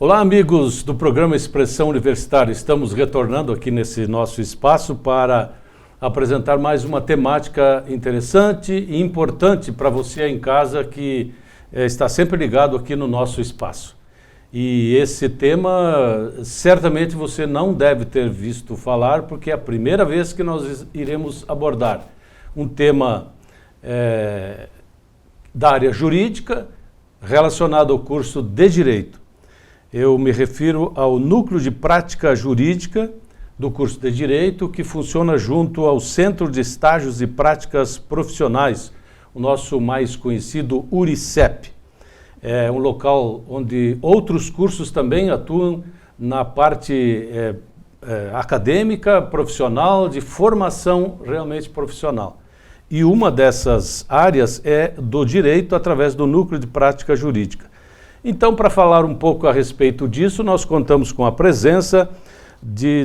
Olá, amigos do programa Expressão Universitária. Estamos retornando aqui nesse nosso espaço para apresentar mais uma temática interessante e importante para você aí em casa que está sempre ligado aqui no nosso espaço. E esse tema, certamente você não deve ter visto falar, porque é a primeira vez que nós iremos abordar um tema da área jurídica relacionado ao curso de Direito. Eu me refiro ao Núcleo de Prática Jurídica do curso de Direito, que funciona junto ao Centro de Estágios e Práticas Profissionais, o nosso mais conhecido URICEP. É um local onde outros cursos também atuam na parte acadêmica, profissional, de formação realmente profissional. E uma dessas áreas é do direito através do Núcleo de Prática Jurídica. Então, para falar um pouco a respeito disso, nós contamos com a presença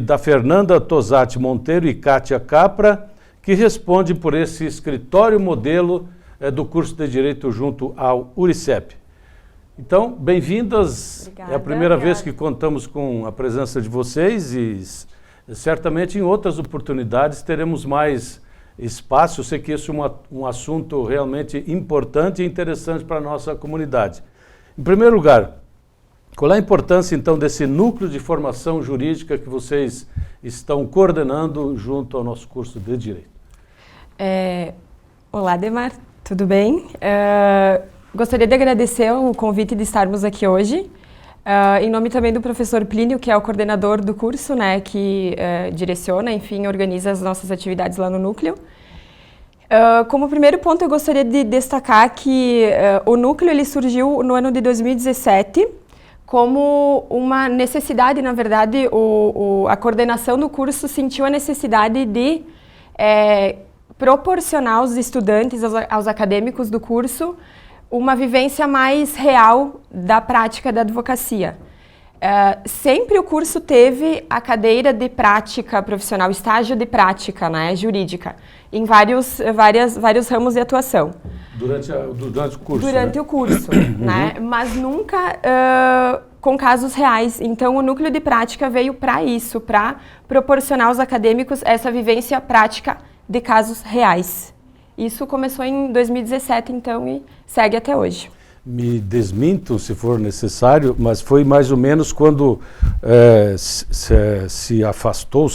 da Fernanda Tosati Monteiro e Kátia Capra, que responde por esse escritório modelo do curso de Direito junto ao URICEP. Então, bem-vindas. Obrigada. É a primeira vez que contamos com a presença de vocês e certamente em outras oportunidades teremos mais espaço. Eu sei que esse é um assunto realmente importante e interessante para a nossa comunidade. Em primeiro lugar, qual é a importância, então, desse núcleo de formação jurídica que vocês estão coordenando junto ao nosso curso de Direito? Olá, Ademar, tudo bem? Gostaria de agradecer o convite de estarmos aqui hoje, em nome também do professor Plínio, que é o coordenador do curso, né, que direciona, enfim, organiza as nossas atividades lá no núcleo. Como primeiro ponto, eu gostaria de destacar que o núcleo ele surgiu no ano de 2017 como uma necessidade, na verdade, a coordenação do curso sentiu a necessidade de proporcionar aos estudantes, aos acadêmicos do curso, uma vivência mais real da prática da advocacia. Sempre o curso teve a cadeira de prática profissional, estágio de prática, né, jurídica, em vários ramos de atuação. Durante o curso, Durante o curso, né? Mas nunca com casos reais. Então, o núcleo de prática veio para isso, para proporcionar aos acadêmicos essa vivência prática de casos reais. Isso começou em 2017, então, e segue até hoje. Me desminto, se for necessário, mas foi mais ou menos quando se afastou,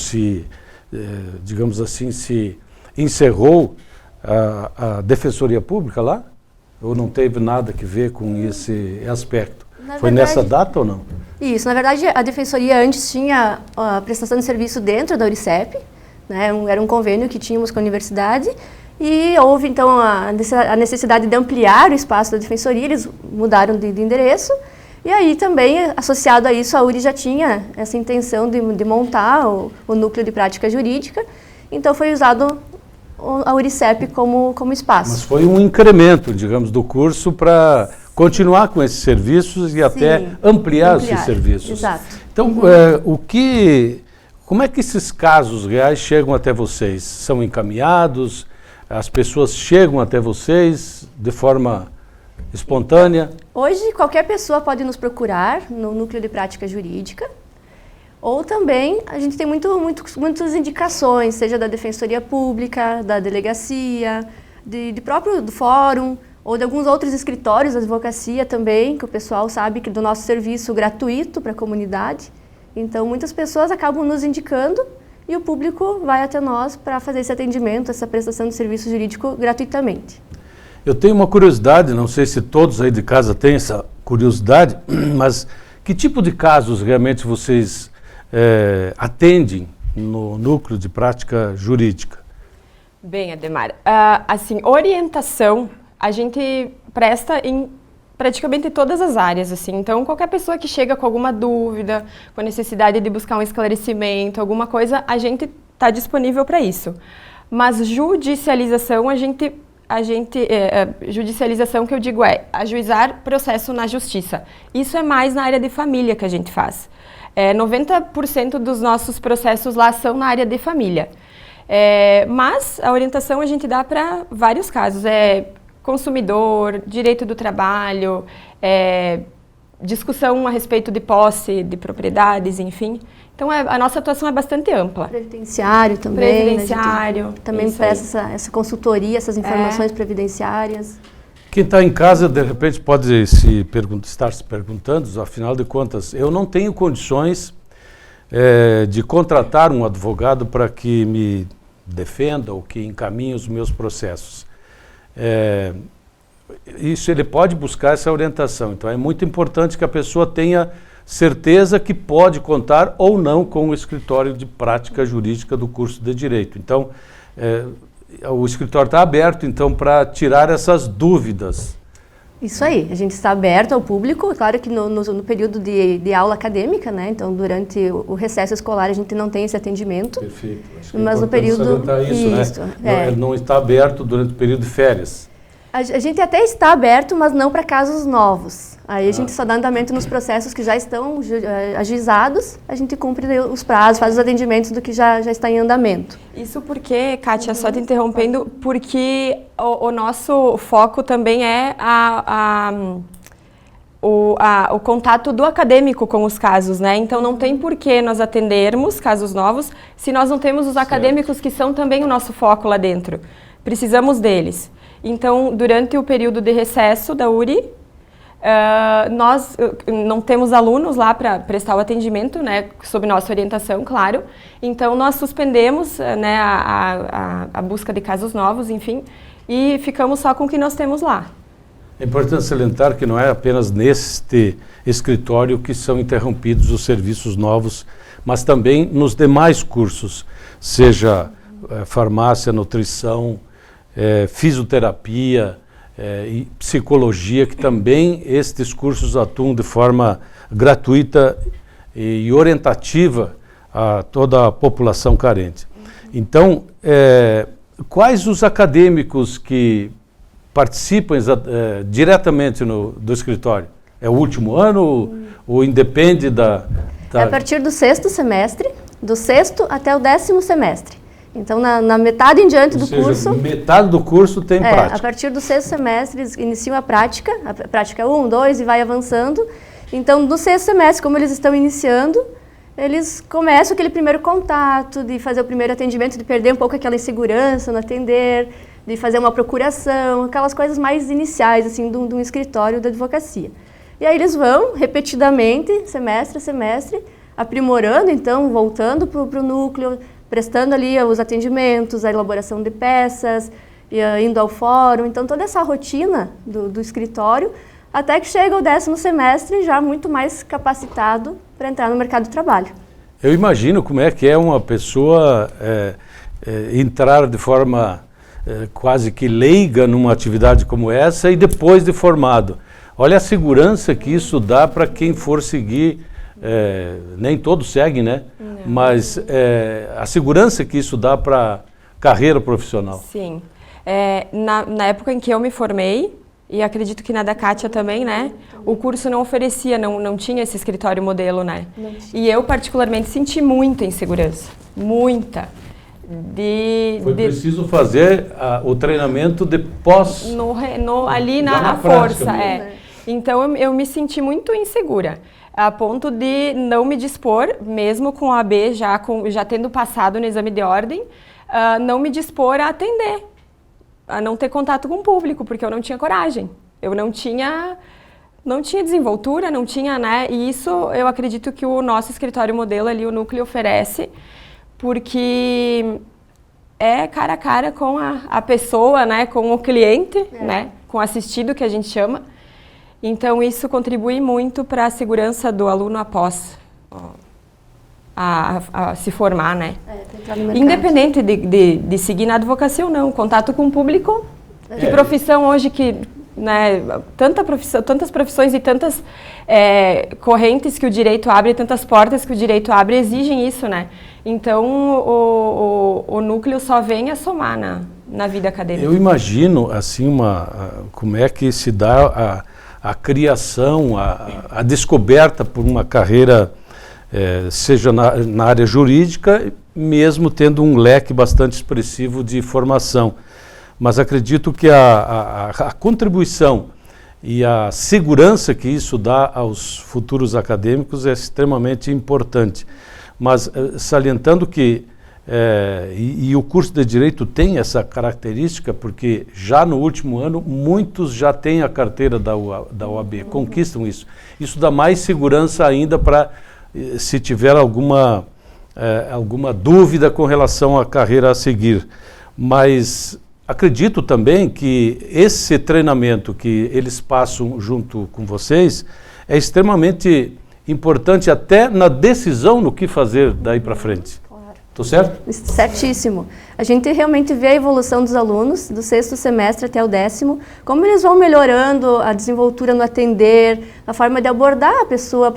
digamos assim, se encerrou a Defensoria Pública lá? Ou não teve nada a ver com esse aspecto? Foi nessa data ou não? Isso, na verdade a Defensoria antes tinha a prestação de serviço dentro da URICEP, né? Era um convênio que tínhamos com a universidade. E houve, então, a necessidade de ampliar o espaço da Defensoria, eles mudaram de endereço. E aí, também, associado a isso, a URI já tinha essa intenção de montar o núcleo de prática jurídica. Então, foi usado a URICEP como espaço. Mas foi um incremento, digamos, do curso para continuar com esses serviços e até ampliar esses serviços. Exato. Então, como é que esses casos reais chegam até vocês? São encaminhados? As pessoas chegam até vocês de forma espontânea? Hoje, qualquer pessoa pode nos procurar no Núcleo de Prática Jurídica. Ou também, a gente tem muitas indicações, seja da Defensoria Pública, da Delegacia, do Fórum, ou de alguns outros escritórios da advocacia também, que o pessoal sabe que do nosso serviço gratuito para a comunidade. Então, muitas pessoas acabam nos indicando e o público vai até nós para fazer esse atendimento, essa prestação de serviço jurídico gratuitamente. Eu tenho uma curiosidade, não sei se todos aí de casa têm essa curiosidade, mas que tipo de casos realmente vocês atendem no Núcleo de Prática Jurídica? Bem, Ademar, assim, orientação a gente presta em praticamente todas as áreas, assim. Então, qualquer pessoa que chega com alguma dúvida, com a necessidade de buscar um esclarecimento, alguma coisa, a gente está disponível para isso. Mas judicialização, judicialização que eu digo ajuizar processo na justiça. Isso é mais na área de família que a gente faz. 90% dos nossos processos lá são na área de família. Mas a orientação a gente dá para vários casos. Consumidor, direito do trabalho, discussão a respeito de posse, de propriedades, enfim. Então, a nossa atuação é bastante ampla. Previdenciário também. Previdenciário. Né? Também presta essa consultoria, essas informações previdenciárias. Quem está em casa, de repente, pode estar se perguntando, afinal de contas, eu não tenho condições de contratar um advogado para que me defenda ou que encaminhe os meus processos. Isso, ele pode buscar essa orientação. Então, é muito importante que a pessoa tenha certeza que pode contar ou não com o escritório de prática jurídica do curso de Direito. Então, o escritório está aberto, então, para tirar essas dúvidas. Isso aí, a gente está aberto ao público, claro que no período de aula acadêmica, né? Então, durante o recesso escolar, a gente não tem esse atendimento. Perfeito. Acho que mas no período... Isso, né? Ele não está aberto durante o período de férias. A gente até está aberto, mas não para casos novos. Aí a gente só dá andamento nos processos que já estão ajuizados, a gente cumpre os prazos, faz os atendimentos do que já está em andamento. Isso porque, Kátia, só te interrompendo, porque o nosso foco também é o contato do acadêmico com os casos, né? Então não tem por que nós atendermos casos novos se nós não temos os acadêmicos que são também o nosso foco lá dentro. Precisamos deles. Então, durante o período de recesso da URI, nós não temos alunos lá para prestar o atendimento, né, sob nossa orientação, claro. Então, nós suspendemos, né, a busca de casos novos, enfim, e ficamos só com o que nós temos lá. É importante salientar que não é apenas neste escritório que são interrompidos os serviços novos, mas também nos demais cursos, seja farmácia, nutrição, fisioterapia e psicologia, que também estes cursos atuam de forma gratuita e orientativa a toda a população carente. Então, quais os acadêmicos que participam diretamente do escritório? É o último ano ou independe da... É a partir do 6º semestre, do 6º até o 10º semestre. Então, na metade em diante do curso... metade do curso tem prática. A partir do 6º semestre, eles iniciam a prática 1, 2 e vai avançando. Então, no 6º semestre, como eles estão iniciando, eles começam aquele primeiro contato, de fazer o primeiro atendimento, de perder um pouco aquela insegurança no atender, de fazer uma procuração, aquelas coisas mais iniciais, assim, de um escritório da advocacia. E aí eles vão, repetidamente, semestre a semestre, aprimorando, então, voltando para o núcleo, prestando ali os atendimentos, a elaboração de peças, indo ao fórum. Então, toda essa rotina do escritório, até que chega o 10º semestre já muito mais capacitado para entrar no mercado de trabalho. Eu imagino como é que é uma pessoa entrar de forma quase que leiga numa atividade como essa e depois de formado. Olha a segurança que isso dá para quem for seguir, nem todos seguem, né? Não. Mas a segurança que isso dá para a carreira profissional. Sim. Na época em que eu me formei, e acredito que na da Kátia também, né? O curso não oferecia, não tinha esse escritório modelo, né? E eu particularmente senti muita insegurança, muita. Foi preciso fazer o treinamento de pós... ali na força, Então eu me senti muito insegura, a ponto de não me dispor, mesmo com a AB já tendo passado no exame de ordem, não me dispor a atender, a não ter contato com o público, porque eu não tinha coragem, eu não tinha desenvoltura, não tinha, né? E isso eu acredito que o nosso escritório modelo ali, o núcleo, oferece, porque é cara a cara com a pessoa, né? Com o cliente, né? Com o assistido, que a gente chama. Então, isso contribui muito para a segurança do aluno após a se formar, né? Independente de seguir na advocacia ou não, contato com o público, que profissão hoje que, né, tantas profissões e tantas correntes que o direito abre, tantas portas que o direito abre exigem isso, né? Então, o núcleo só vem a somar na vida acadêmica. Eu imagino, assim, como é que se dá a criação, a descoberta por uma carreira, seja na área jurídica, mesmo tendo um leque bastante expressivo de formação. Mas acredito que a contribuição e a segurança que isso dá aos futuros acadêmicos é extremamente importante. Mas salientando que e o curso de Direito tem essa característica, porque já no último ano muitos já têm a carteira da OAB, conquistam isso. Isso dá mais segurança ainda para se tiver alguma dúvida com relação à carreira a seguir. Mas acredito também que esse treinamento que eles passam junto com vocês é extremamente importante até na decisão no que fazer daí para frente. Estou certo? Certíssimo. A gente realmente vê a evolução dos alunos, do 6º semestre até o 10º, como eles vão melhorando a desenvoltura no atender, a forma de abordar a pessoa.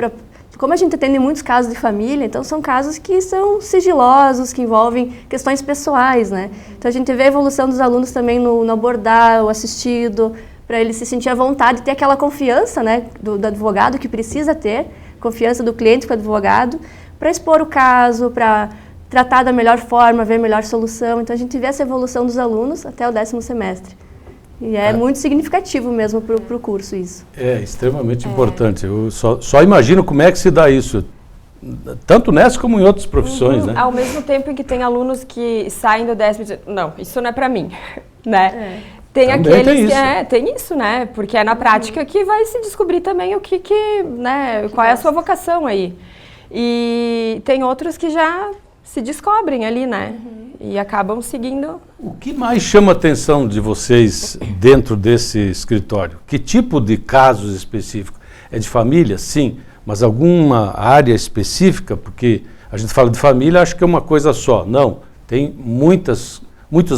Como a gente atende muitos casos de família, então são casos que são sigilosos, que envolvem questões pessoais, né? Então a gente vê a evolução dos alunos também no abordar o assistido, para ele se sentir à vontade, ter aquela confiança, né, do advogado que precisa ter, confiança do cliente com o advogado, para expor o caso, para tratar da melhor forma, ver a melhor solução. Então a gente vê essa evolução dos alunos até o 10º semestre. E é muito significativo mesmo para o curso isso. É extremamente importante. Eu só imagino como é que se dá isso, tanto nessa como em outras profissões, né? Ao mesmo tempo em que tem alunos que saem do 10º e dizem, não, isso não é para mim, né? Tem também aqueles tem tem isso, né? Porque é na prática que vai se descobrir também o né? Qual é a sua vocação aí. E tem outros que já se descobrem ali, né? E acabam seguindo. O que mais chama a atenção de vocês dentro desse escritório? Que tipo de casos específicos? É de família? Sim, mas alguma área específica? Porque a gente fala de família, acho que é uma coisa só. Não, tem muitos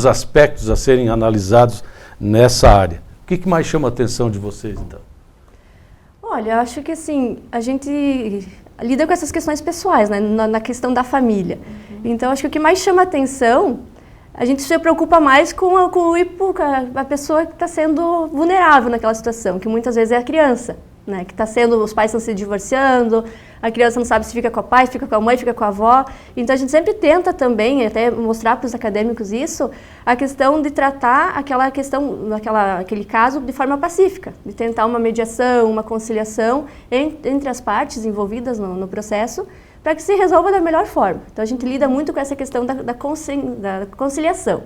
aspectos a serem analisados nessa área. O que mais chama a atenção de vocês, então? Olha, eu acho que assim, a gente lida com essas questões pessoais, né, na questão da família. Então, acho que o que mais chama atenção, a gente se preocupa mais com a pessoa que está sendo vulnerável naquela situação, que muitas vezes é a criança, né, que os pais estão se divorciando, a criança não sabe se fica com o pai, fica com a mãe, fica com a avó. Então, a gente sempre tenta também, até mostrar para os acadêmicos isso, a questão de tratar aquele caso de forma pacífica, de tentar uma mediação, uma conciliação entre as partes envolvidas no processo, para que se resolva da melhor forma. Então, a gente lida muito com essa questão da conciliação.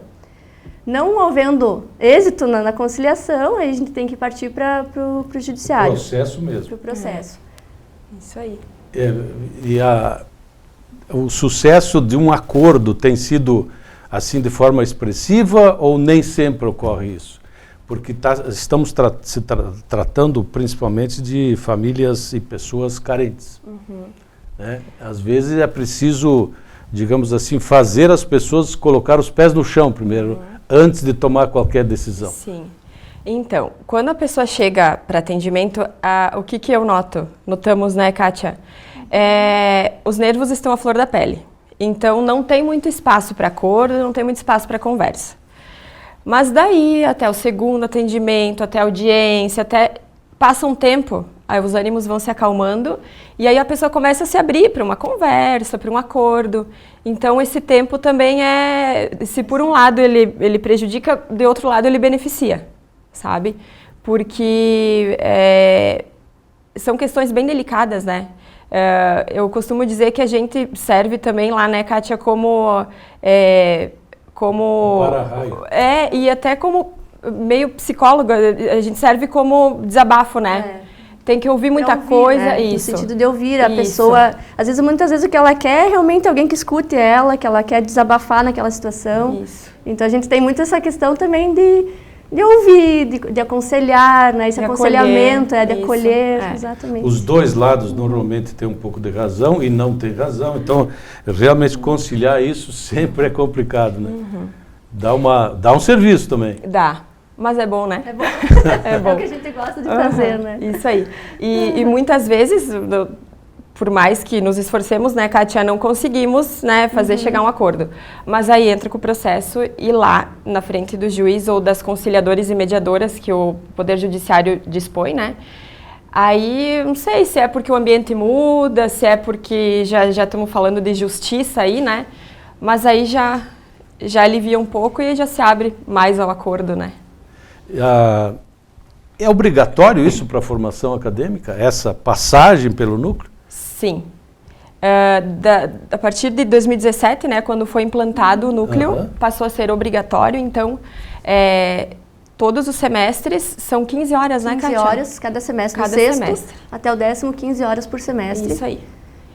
Não havendo êxito na conciliação, aí a gente tem que partir para o judiciário. Processo mesmo. Para o processo. Isso aí. O sucesso de um acordo tem sido assim de forma expressiva ou nem sempre ocorre isso? Porque estamos tratando principalmente de famílias e pessoas carentes. Né? Às vezes é preciso, digamos assim, fazer as pessoas colocar os pés no chão primeiro, antes de tomar qualquer decisão. Sim. Então, quando a pessoa chega para atendimento, o que eu notamos, né, Kátia? Os nervos estão à flor da pele. Então, não tem muito espaço para acordo, não tem muito espaço para conversa. Mas daí, até o segundo atendimento, até a audiência, passa um tempo, aí os ânimos vão se acalmando e aí a pessoa começa a se abrir para uma conversa, para um acordo. Então, esse tempo também se por um lado ele prejudica, de outro lado ele beneficia, sabe? Porque são questões bem delicadas, né? Eu costumo dizer que a gente serve também lá, né, Kátia, como para-raio. E até como meio psicóloga, a gente serve como desabafo, né? Tem que ouvir muita coisa, né? isso. No sentido de ouvir a pessoa. Muitas vezes o que ela quer é realmente alguém que escute ela, que ela quer desabafar naquela situação. Isso. Então a gente tem muito essa questão também de ouvir, de aconselhar, né? Esse aconselhamento, de acolher, exatamente. Os dois lados normalmente têm um pouco de razão e não tem razão, então realmente conciliar isso sempre é complicado, né? Dá um serviço também. Dá, mas é bom, né? É bom. É bom. É o que a gente gosta de fazer, né? Isso aí. E muitas vezes, por mais que nos esforcemos, né, Kátia, não conseguimos, né, fazer chegar a um acordo. Mas aí entra com o processo e lá, na frente do juiz ou das conciliadores e mediadoras que o Poder Judiciário dispõe, né? Aí, não sei se é porque o ambiente muda, se é porque já estamos falando de justiça aí, né? Mas aí já alivia um pouco e já se abre mais ao acordo, né? É obrigatório isso para a formação acadêmica, essa passagem pelo núcleo? Sim. A partir de 2017, né, quando foi implantado o núcleo, passou a ser obrigatório. Então, todos os semestres são 15 horas, né, Kátia? 15 horas cada semestre, Cada do sexto semestre. até o 10º, 15 horas por semestre. Isso aí.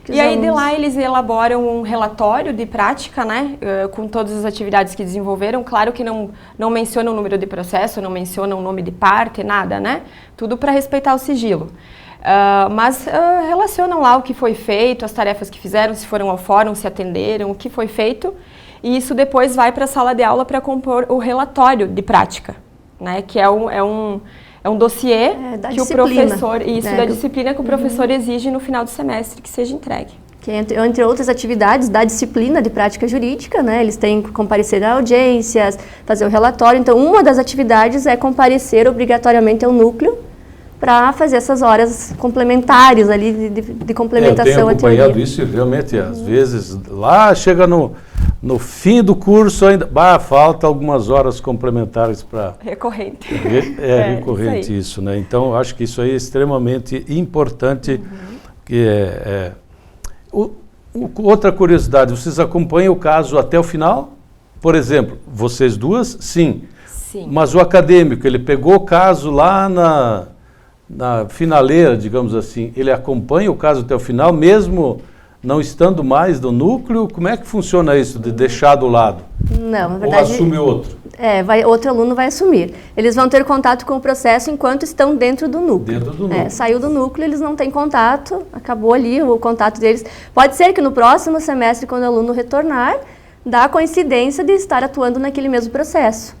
E aí de lá eles elaboram um relatório de prática, né, com todas as atividades que desenvolveram. Claro que não menciona o número de processo, não menciona o nome de parte, nada, né? Tudo para respeitar o sigilo. Mas relacionam lá o que foi feito, as tarefas que fizeram, se foram ao fórum, se atenderam, o que foi feito. E isso depois vai para a sala de aula para compor o relatório de prática, né, que é um dossiê que o professor, da disciplina que o professor exige no final do semestre que seja entregue. Que entre outras atividades da disciplina de prática jurídica, né, eles têm que comparecer a audiências, fazer o relatório. Então, uma das atividades é comparecer obrigatoriamente ao núcleo para fazer essas horas complementares ali, de complementação à teoria. Eu tenho acompanhado isso e realmente, às vezes, lá chega no fim do curso ainda, falta algumas horas complementares para... Recorrente. Recorrente isso, né? Então, eu acho que isso aí é extremamente importante. Que outra curiosidade, vocês acompanham o caso até o final? Por exemplo, vocês duas, sim. Mas o acadêmico, ele pegou o caso lá na finaleira, digamos assim, ele acompanha o caso até o final, mesmo não estando mais no núcleo? Como é que funciona isso, de deixar do lado? Não, na verdade... Ou assume outro? Outro aluno vai assumir. Eles vão ter contato com o processo enquanto estão dentro do núcleo. Dentro do núcleo. Saiu do núcleo, eles não têm contato, acabou ali o contato deles. Pode ser que no próximo semestre, quando o aluno retornar, dá a coincidência de estar atuando naquele mesmo processo.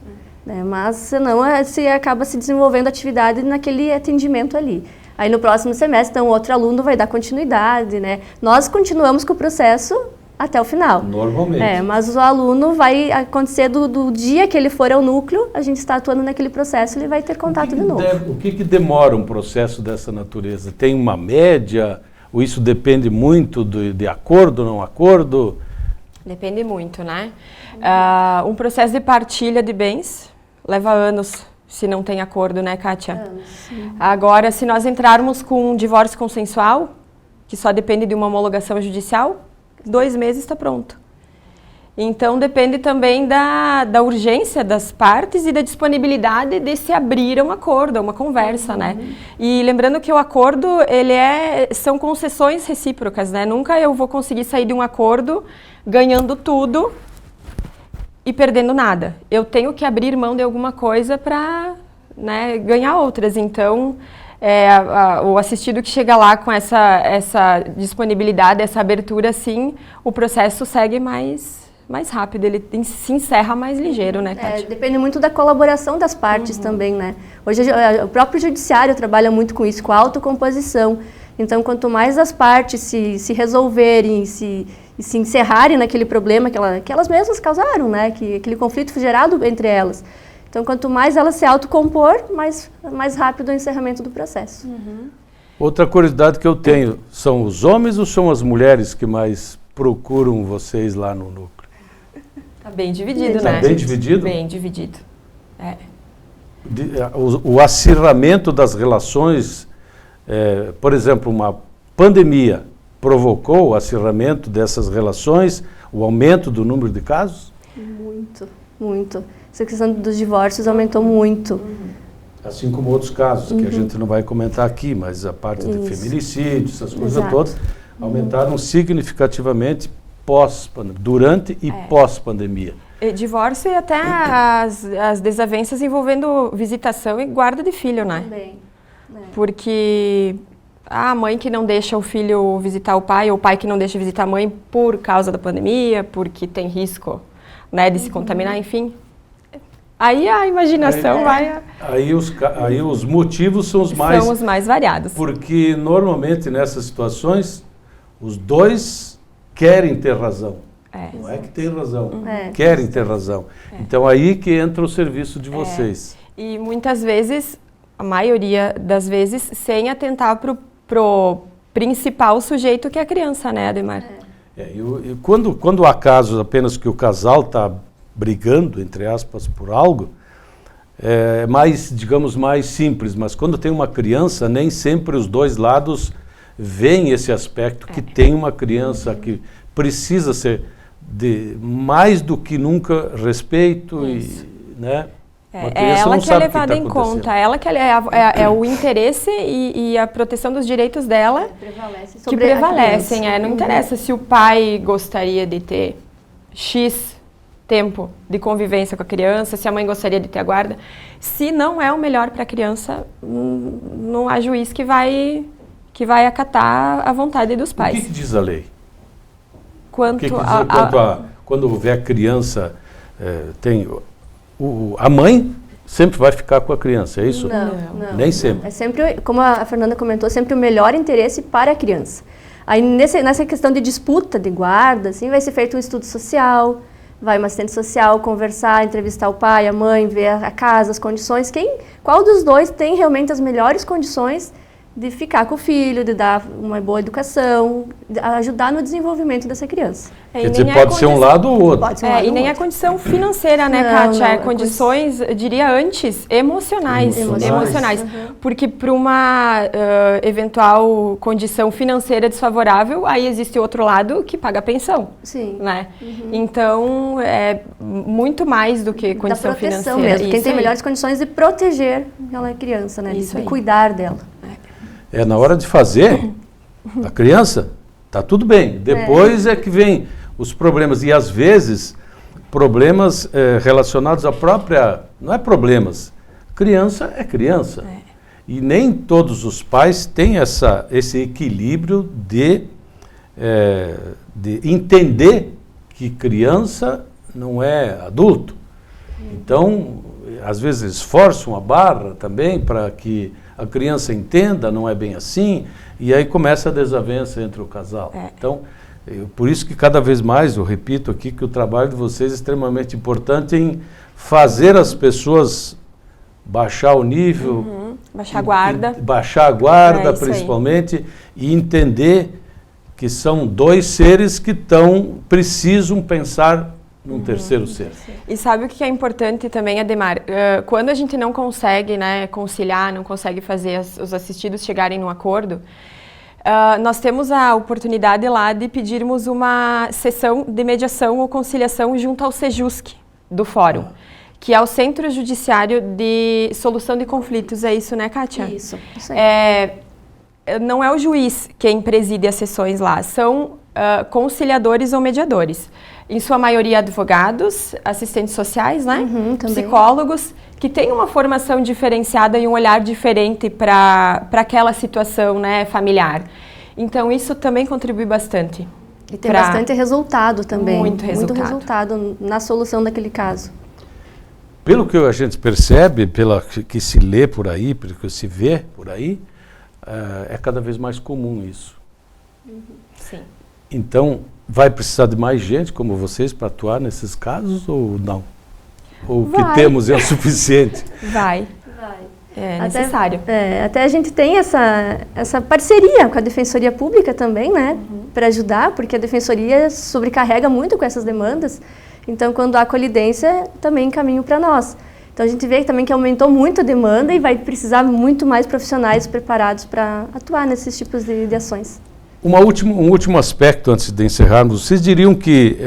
Mas senão se acaba se desenvolvendo atividade naquele atendimento ali. Aí no próximo semestre, então, outro aluno vai dar continuidade, né? Nós continuamos com o processo até o final. Normalmente. Mas o aluno vai acontecer do dia que ele for ao núcleo, a gente está atuando naquele processo, ele vai ter contato de novo. O que demora um processo dessa natureza? Tem uma média? Ou isso depende muito de acordo ou não acordo? Depende muito, né? Um processo de partilha de bens leva anos, se não tem acordo, né, Kátia? Agora, se nós entrarmos com um divórcio consensual, que só depende de uma homologação judicial, 2 meses está pronto. Então, depende também da urgência das partes e da disponibilidade de se abrir um acordo, uma conversa, né? E lembrando que o acordo, são concessões recíprocas, né? Nunca eu vou conseguir sair de um acordo ganhando tudo e perdendo nada. Eu tenho que abrir mão de alguma coisa para, né, ganhar outras. Então, o assistido que chega lá com essa disponibilidade, essa abertura, sim, o processo segue mais rápido, ele se encerra mais ligeiro, né, Kátia? Depende muito da colaboração das partes também, né? Hoje o próprio judiciário trabalha muito com isso, com a autocomposição. Então, quanto mais as partes se resolverem e se encerrarem naquele problema que elas mesmas causaram, né? Que aquele conflito foi gerado entre elas. Então, quanto mais elas se autocompor, mais rápido o encerramento do processo. Outra curiosidade que eu tenho, são os homens ou são as mulheres que mais procuram vocês lá no núcleo? Está bem dividido, né? Está bem dividido? Bem dividido. O acirramento das relações, por exemplo, uma pandemia provocou o acirramento dessas relações, o aumento do número de casos? Muito, muito. Essa questão dos divórcios aumentou muito. Assim como outros casos, que a gente não vai comentar aqui, mas a parte de feminicídio, essas coisas todas, aumentaram significativamente durante e pós-pandemia. Divórcio e até as desavenças envolvendo visitação e guarda de filho, né? Também. Porque a mãe que não deixa o filho visitar o pai, ou o pai que não deixa visitar a mãe por causa da pandemia, porque tem risco, né, de se contaminar, enfim. Aí a imaginação vai... Aí os motivos são os mais variados. Porque normalmente nessas situações, os dois querem ter razão. Não é que tem razão, querem ter razão. Então aí que entra o serviço de vocês. E muitas vezes, a maioria das vezes, sem atentar pro principal sujeito que é a criança, né, Ademar? E quando há casos apenas que o casal está brigando, entre aspas, por algo, é mais, digamos, mais simples, mas quando tem uma criança, nem sempre os dois lados veem esse aspecto que tem uma criança que precisa ser de mais do que nunca respeito e, né? É ela que é levada em conta, ela que é o interesse e a proteção dos direitos dela que prevalecem. Não interessa se o pai gostaria de ter X tempo de convivência com a criança, se a mãe gostaria de ter a guarda. Se não é o melhor para a criança, não há juiz que vai acatar a vontade dos pais. O que diz a lei? Quanto quando houver a criança, a mãe sempre vai ficar com a criança, é isso? Não. Nem sempre. É sempre, como a Fernanda comentou, sempre o melhor interesse para a criança. Aí nessa questão de disputa de guarda, assim, vai ser feito um estudo social, vai uma assistente social conversar, entrevistar o pai, a mãe, ver a casa, as condições. Qual dos dois tem realmente as melhores condições de ficar com o filho, de dar uma boa educação, de ajudar no desenvolvimento dessa criança. Quer dizer, pode ser um lado ou outro. Pode ser um lado e ou nem outro. a condição financeira, né, Kátia? É condições, eu diria antes, emocionais. Porque para uma eventual condição financeira desfavorável, aí existe outro lado que paga a pensão. Sim. Né? Então, é muito mais do que condição da proteção financeira. mesmo. Quem tem melhores condições de proteger aquela criança, né? De cuidar dela. Na hora de fazer a criança, tá tudo bem. Depois é que vem os problemas. E às vezes, problemas relacionados à própria... Não é problemas. Criança é criança. E nem todos os pais têm esse equilíbrio de entender que criança não é adulto. Então, às vezes forçam a barra também para que a criança entenda, não é bem assim, e aí começa a desavença entre o casal. Então, por isso que cada vez mais, eu repito aqui, que o trabalho de vocês é extremamente importante em fazer as pessoas baixar o nível, baixar a guarda. Baixar a guarda, principalmente, e entender que são dois seres que precisam pensar num terceiro ser. E sabe o que é importante também, Ademar? Quando a gente não consegue, né, conciliar, não consegue fazer os assistidos chegarem num acordo, nós temos a oportunidade lá de pedirmos uma sessão de mediação ou conciliação junto ao Sejusc do Fórum, que é o Centro Judiciário de Solução de Conflitos. É isso, né, Kátia? Isso aí. Não é o juiz quem preside as sessões lá, são conciliadores ou mediadores. Em sua maioria, advogados, assistentes sociais, né? Psicólogos, que têm uma formação diferenciada e um olhar diferente para aquela situação, né, familiar. Então, isso também contribui bastante. E tem bastante resultado também. Muito resultado na solução daquele caso. Pelo que a gente percebe, pelo que se lê por aí, pelo que se vê por aí, é cada vez mais comum isso. Sim. Então, vai precisar de mais gente como vocês para atuar nesses casos ou não? Ou o que temos é o suficiente? Vai. É necessário. Até a gente tem essa parceria com a Defensoria Pública também, né? Para ajudar, porque a Defensoria sobrecarrega muito com essas demandas. Então, quando há colidência, também encaminho para nós. Então, a gente vê também que aumentou muito a demanda e vai precisar muito mais profissionais preparados para atuar nesses tipos de ações. Um último aspecto, antes de encerrarmos, vocês diriam que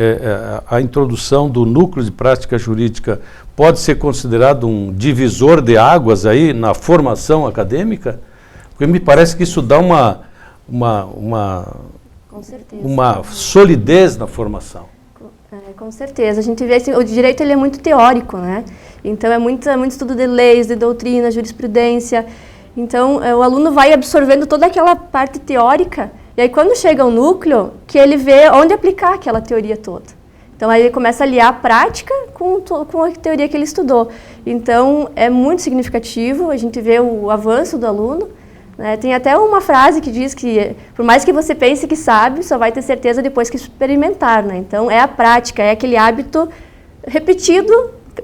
a introdução do núcleo de prática jurídica pode ser considerado um divisor de águas aí na formação acadêmica? Porque me parece que isso dá Com certeza. uma solidez na formação. Com certeza. A gente vê assim, o direito ele é muito teórico, né? Então é muito estudo de leis, de doutrina, jurisprudência. Então o aluno vai absorvendo toda aquela parte teórica. E aí, quando chega ao núcleo, que ele vê onde aplicar aquela teoria toda. Então, aí ele começa a aliar a prática com a teoria que ele estudou. Então, é muito significativo, a gente vê o avanço do aluno. Né? Tem até uma frase que diz que, por mais que você pense que sabe, só vai ter certeza depois que experimentar. Né? Então, é a prática, é aquele hábito repetido,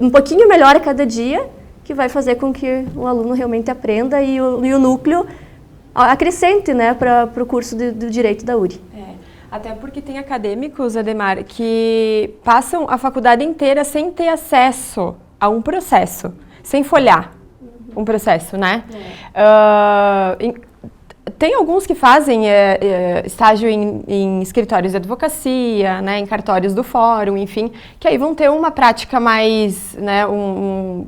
um pouquinho melhor a cada dia, que vai fazer com que o aluno realmente aprenda e o núcleo acrescente, né, para o curso do Direito da URI. Até porque tem acadêmicos, Ademar, que passam a faculdade inteira sem ter acesso a um processo, sem folhar um processo, né? Tem alguns que fazem estágio em escritórios de advocacia, né, em cartórios do fórum, enfim, que aí vão ter uma prática mais, né, um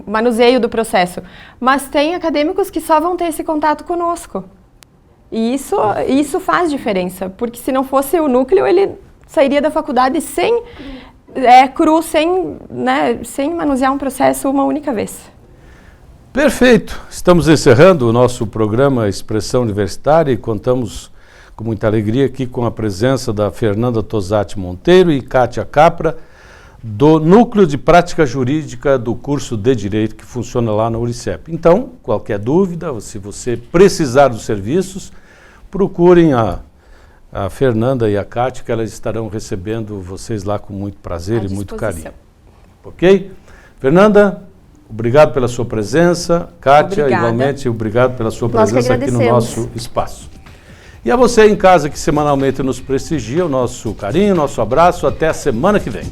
manuseio do processo. Mas tem acadêmicos que só vão ter esse contato conosco. E isso faz diferença, porque se não fosse o núcleo, ele sairia da faculdade cru, sem manusear um processo uma única vez. Perfeito. Estamos encerrando o nosso programa Expressão Universitária e contamos com muita alegria aqui com a presença da Fernanda Tosatti Monteiro e Kátia Capra, do Núcleo de Prática Jurídica do curso de Direito que funciona lá na Uricep. Então, qualquer dúvida, se você precisar dos serviços, procurem a Fernanda e a Kátia, que elas estarão recebendo vocês lá com muito prazer e muito carinho. Ok? Fernanda, obrigado pela sua presença. Kátia, igualmente, obrigado pela sua presença aqui no nosso espaço. E a você em casa que semanalmente nos prestigia, o nosso carinho, o nosso abraço. Até a semana que vem.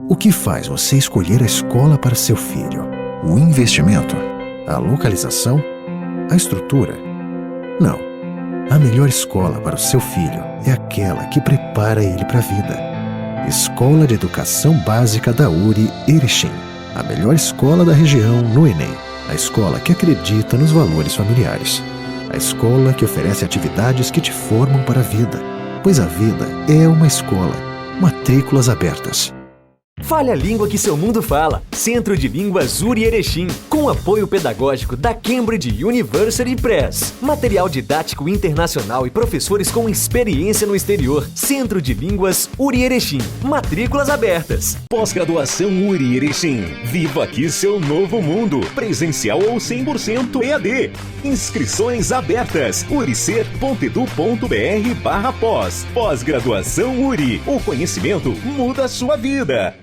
O que faz você escolher a escola para seu filho? O investimento? A localização? A estrutura? Não. A melhor escola para o seu filho é aquela que prepara ele para a vida. Escola de Educação Básica da URI Erechim. A melhor escola da região no Enem. A escola que acredita nos valores familiares. A escola que oferece atividades que te formam para a vida. Pois a vida é uma escola. Matrículas abertas. Fale a língua que seu mundo fala. Centro de Línguas URI Erechim, com apoio pedagógico da Cambridge University Press. Material didático internacional e professores com experiência no exterior. Centro de Línguas URI Erechim. Matrículas abertas. Pós-graduação URI Erechim. Viva aqui seu novo mundo. Presencial ou 100% EAD. Inscrições abertas. uricer.edu.br/pós. Pós-graduação URI. O conhecimento muda a sua vida.